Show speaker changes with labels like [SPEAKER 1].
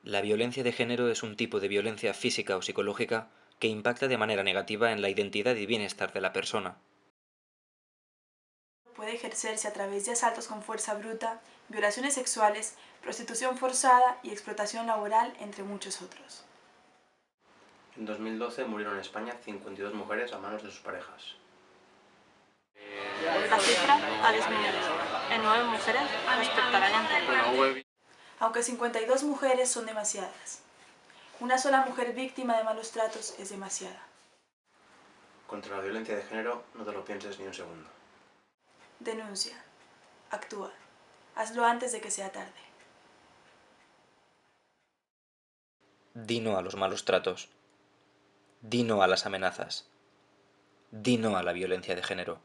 [SPEAKER 1] La violencia de género es un tipo de violencia física o psicológica que impacta de manera negativa en la identidad y bienestar de la persona.
[SPEAKER 2] Puede ejercerse a través de asaltos con fuerza bruta, violaciones sexuales, prostitución forzada y explotación laboral, entre muchos otros.
[SPEAKER 3] En 2012 murieron en España 52 mujeres a manos de sus parejas.
[SPEAKER 4] La cifra ha disminuido en 9 mujeres respecto al año anterior.
[SPEAKER 2] Aunque 52 mujeres son demasiadas. Una sola mujer víctima de malos tratos es demasiada.
[SPEAKER 3] Contra la violencia de género no te lo pienses ni un segundo.
[SPEAKER 2] Denuncia. Actúa. Hazlo antes de que sea tarde.
[SPEAKER 1] Di no a los malos tratos. Di no a las amenazas. Di no a la violencia de género.